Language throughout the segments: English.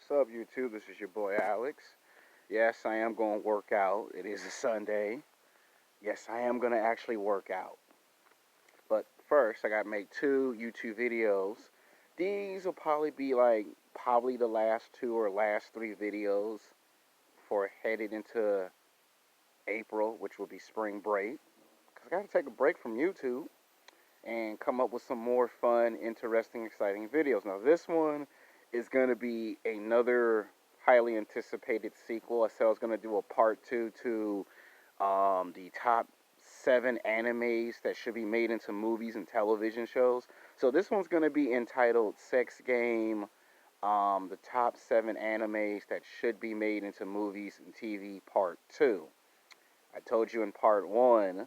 What's up, YouTube? This is your boy Alex. Yes, I am going to work out. It is a Sunday. Yes, I am going to actually work out. But first, I got to make two YouTube videos. These will probably be like the last two or last three videos for headed into April, which will be spring break. Because I got to take a break from YouTube and come up with some more fun, interesting, exciting videos. Now, this one is going to be another highly anticipated sequel. I said I was going to do a part two to the top 7 animes that should be made into movies and television shows. So this one's going to be entitled Sex Game, the top 7 animes that should be made into movies and TV part 2. I told you in part 1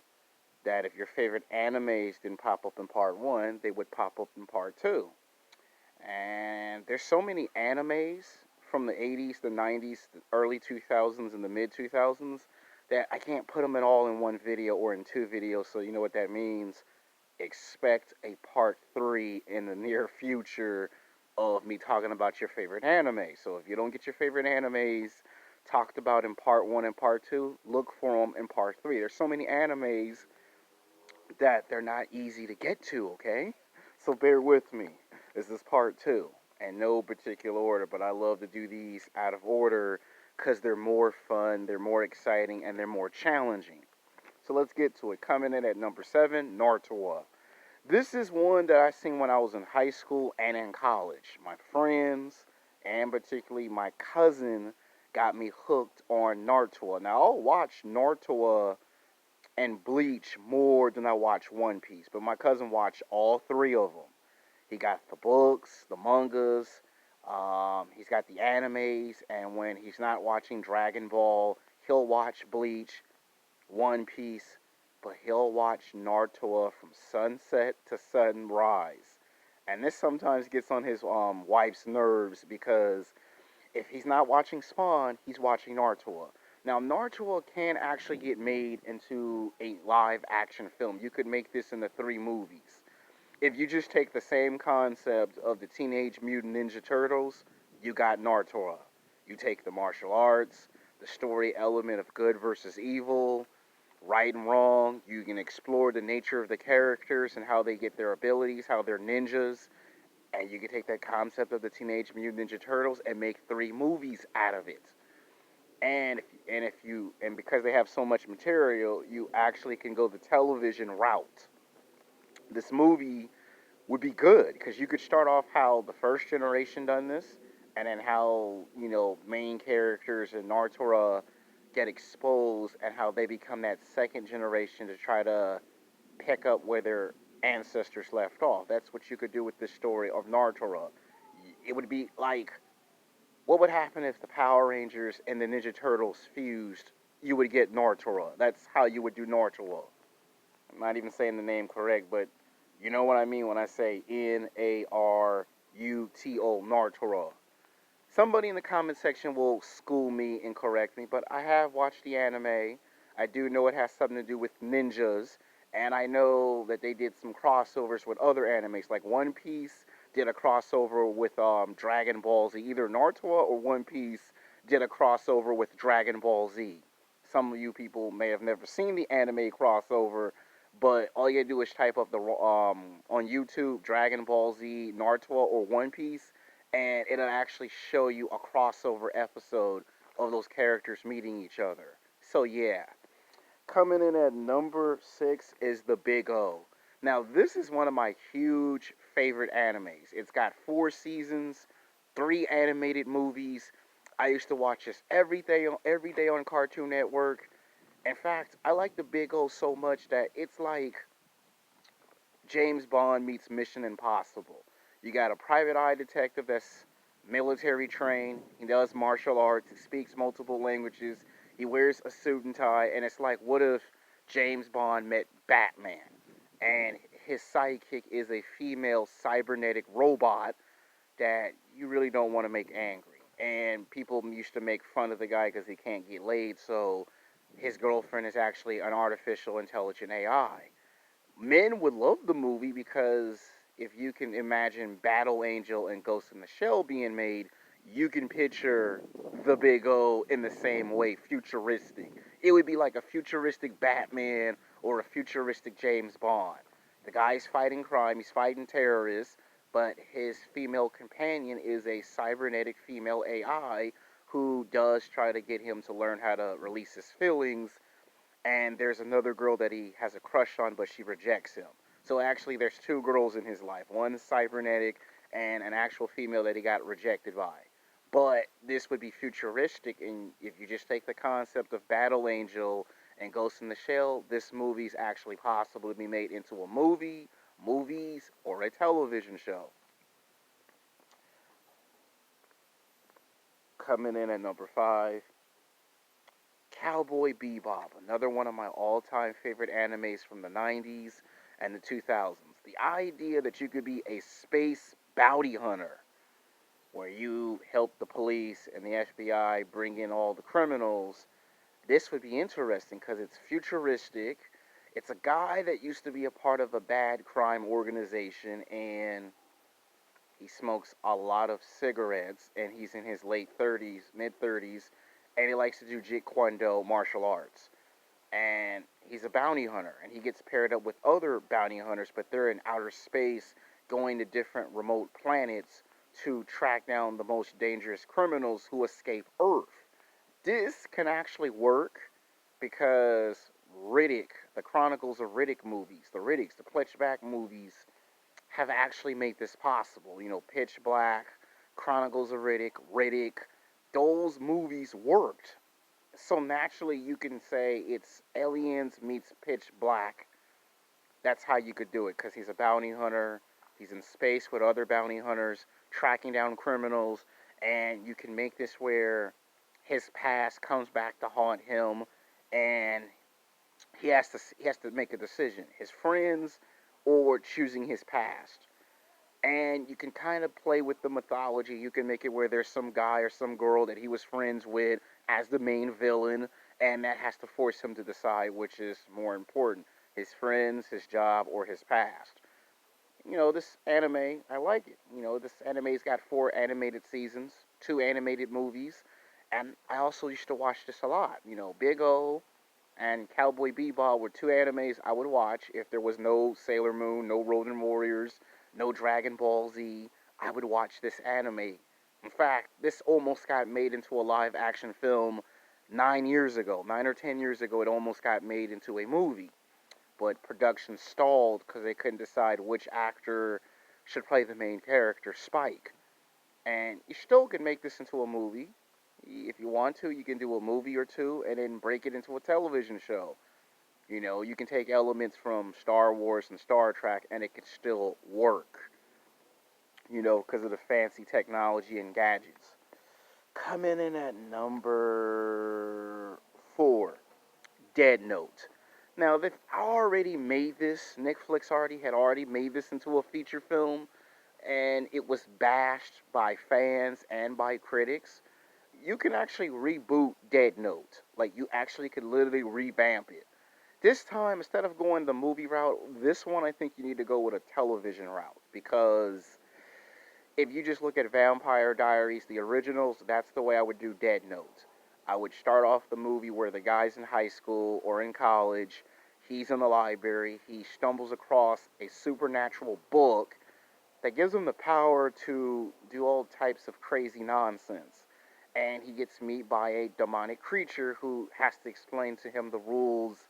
that if your favorite animes didn't pop up in part 1, they would pop up in part 2. And there's so many animes from the 80s, the 90s, the early 2000s, and the mid 2000s that I can't put them in all in one video or in 2 videos. So you know what that means. Expect a part 3 in the near future of me talking about your favorite anime. So if you don't get your favorite animes talked about in part 1 and part 2, look for them in part 3. There's so many animes that they're not easy to get to, okay? So bear with me. This is part 2, and no particular order, but I love to do these out of order because they're more fun, they're more exciting, and they're more challenging. So let's get to it. Coming in at number 7, Naruto. This is one that I seen when I was in high school and in college. My friends, and particularly my cousin, got me hooked on Naruto. Now, I'll watch Naruto and Bleach more than I watch One Piece, but my cousin watched all 3 of them. He got the books, the mangas, he's got the animes, and when he's not watching Dragon Ball, he'll watch Bleach, One Piece, but he'll watch Naruto from sunset to sunrise. And this sometimes gets on his wife's nerves because if he's not watching Spawn, he's watching Naruto. Now, Naruto can actually get made into a live action film. You could make this into 3 movies. If you just take the same concept of the Teenage Mutant Ninja Turtles, you got Naruto. You take the martial arts, the story element of good versus evil, right and wrong. You can explore the nature of the characters and how they get their abilities, how they're ninjas. And you can take that concept of the Teenage Mutant Ninja Turtles and make 3 movies out of it. And because they have so much material, you actually can go the television route. This movie would be good because you could start off how the first generation done this, and then how main characters in Naruto get exposed and how they become that second generation to try to pick up where their ancestors left off. That's what you could do with this story of Naruto. It would be like, what would happen if the Power Rangers and the Ninja Turtles fused? You would get Naruto. That's how you would do Naruto. I'm not even saying the name correct, but you know what I mean when I say Naruto, Naruto. Somebody in the comment section will school me and correct me, but I have watched the anime. I do know it has something to do with ninjas, and I know that they did some crossovers with other animes, like One Piece did a crossover with Dragon Ball Z. Either Naruto or One Piece did a crossover with Dragon Ball Z. Some of you people may have never seen the anime crossover, but all you do is type up the on YouTube Dragon Ball Z, Naruto, or One Piece, and it'll actually show you a crossover episode of those characters meeting each other. So yeah, coming in at number 6 is the Big O. Now this is one of my huge favorite animes. It's got 4 seasons, 3 animated movies. I used to watch this every day on Cartoon Network. In fact, I like the Big O so much that it's like James Bond meets Mission Impossible. You got a private eye detective that's military trained. He does martial arts. He speaks multiple languages. He wears a suit and tie. And it's like, what if James Bond met Batman? And his sidekick is a female cybernetic robot that you really don't want to make angry. And people used to make fun of the guy because he can't get laid, so his girlfriend is actually an artificial intelligent AI. Men would love the movie because if you can imagine Battle Angel and Ghost in the Shell being made, you can picture the Big O in the same way, futuristic. It would be like a futuristic Batman or a futuristic James Bond. The guy's fighting crime, he's fighting terrorists, but his female companion is a cybernetic female AI who does try to get him to learn how to release his feelings, and there's another girl that he has a crush on, but she rejects him. So actually, there's two girls in his life. One cybernetic and an actual female that he got rejected by. But this would be futuristic, and if you just take the concept of Battle Angel and Ghost in the Shell, this movie's actually possible to be made into a movie, movies, or a television show. Coming in at number 5, CowBoy Bebop, another one of my all-time favorite animes from the 90s and the 2000s. The idea that you could be a space bounty hunter where you help the police and the FBI bring in all the criminals, this would be interesting because it's futuristic. It's a guy that used to be a part of a bad crime organization, and he smokes a lot of cigarettes, and he's in his late 30s, mid 30s, and he likes to do Jeet Kune Do martial arts. And he's a bounty hunter, and he gets paired up with other bounty hunters, but they're in outer space going to different remote planets to track down the most dangerous criminals who escape Earth. This can actually work because Riddick, the Chronicles of Riddick movies, the Fleshback movies, have actually made this possible. You know, Pitch Black, Chronicles of Riddick, Riddick, those movies worked. So naturally, you can say it's Aliens meets Pitch Black. That's how you could do it, because he's a bounty hunter. He's in space with other bounty hunters, tracking down criminals, and you can make this where his past comes back to haunt him, and he has to make a decision: his friends or choosing his past. And you can kind of play with the mythology. You can make it where there's some guy or some girl that he was friends with as the main villain, and that has to force him to decide which is more important: his friends, his job, or his past. This anime, I like it. This anime's got 4 animated seasons, 2 animated movies, and I also used to watch this a lot. Big O and CowBoy Bebop were 2 animes I would watch if there was no Sailor Moon, no Road Warriors, no Dragon Ball Z. I would watch this anime. In fact, this almost got made into a live action film 9 years ago. 9 or 10 years ago, it almost got made into a movie. But production stalled because they couldn't decide which actor should play the main character, Spike. And you still can make this into a movie. If you want to, you can do a movie or two and then break it into a television show. You can take elements from Star Wars and Star Trek and it can still work, because of the fancy technology and gadgets. Coming in at number 4, Dead Note. Now, they've already made this, Netflix had already made this into a feature film, and it was bashed by fans and by critics. You can actually reboot Dead Note. Like, you actually could literally revamp it. This time, instead of going the movie route, this one I think you need to go with a television route, because if you just look at Vampire Diaries, the originals, that's the way I would do Dead Note. I would start off the movie where the guy's in high school or in college, he's in the library, he stumbles across a supernatural book that gives him the power to do all types of crazy nonsense. And he gets meet by a demonic creature who has to explain to him the rules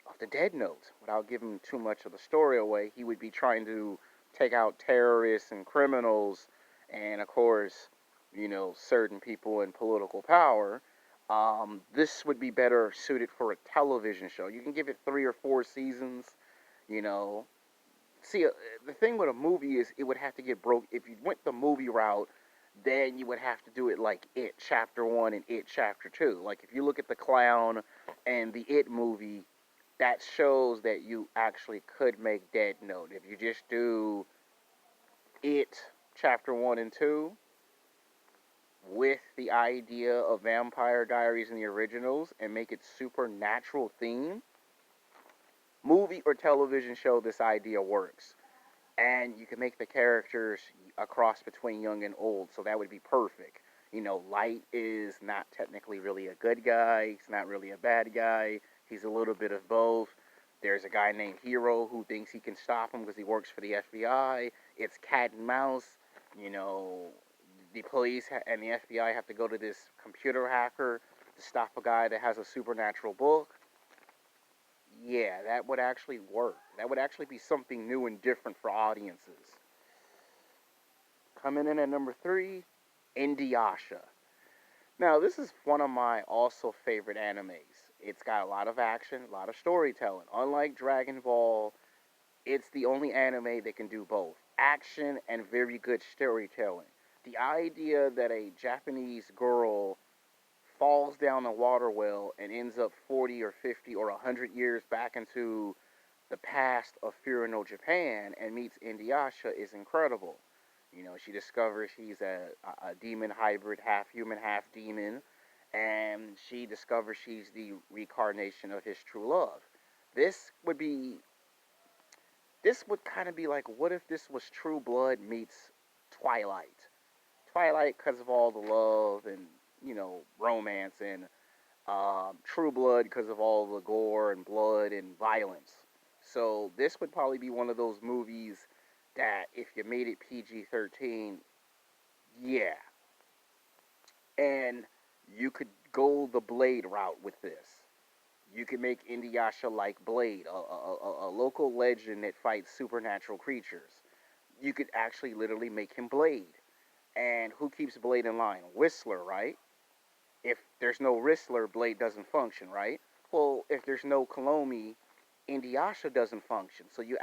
of the Dead Note. Without giving too much of the story away, he would be trying to take out terrorists and criminals, and of course, certain people in political power. This would be better suited for a television show. You can give it 3 or 4 seasons. You know, See, the thing with a movie is it would have to get broke. If you went the movie route, then you would have to do it like It Chapter 1 and It Chapter 2. Like if you look at The Clown and the It movie, that shows that you actually could make Dead Note. If you just do It Chapter 1 and 2 with the idea of Vampire Diaries in the originals and make it supernatural theme, movie or television show, this idea works. And you can make the characters a cross between young and old, so that would be perfect. Light is not technically really a good guy. He's not really a bad guy. He's a little bit of both. There's a guy named Hero who thinks he can stop him because he works for the FBI. It's cat and mouse. You know, the police and the FBI have to go to this computer hacker to stop a guy that has a supernatural book. Yeah, that would actually work. That would actually be something new and different for audiences. Coming in at number 3, Inuyasha. Now, this is one of my also favorite animes. It's got a lot of action, a lot of storytelling. Unlike Dragon Ball, it's the only anime that can do both action and very good storytelling. The idea that a Japanese girl falls down a water well and ends up 40 or 50 or 100 years back into the past of Furino, Japan, and meets Inuyasha is incredible. She discovers she's a demon hybrid, half human, half demon, and she discovers she's the reincarnation of his true love. This would be, this would kind of be like, what if this was True Blood meets Twilight? Twilight, because of all the love and, romance, and True Blood because of all the gore and blood and violence. So this would probably be one of those movies that if you made it PG-13, yeah. And you could go the Blade route with this. You could make Inuyasha like Blade, a local legend that fights supernatural creatures. You could actually literally make him Blade. And who keeps Blade in line? Whistler, right? If there's no Whistler, Blade doesn't function, right? Well, if there's no Kolomi, Inuyasha doesn't function. So you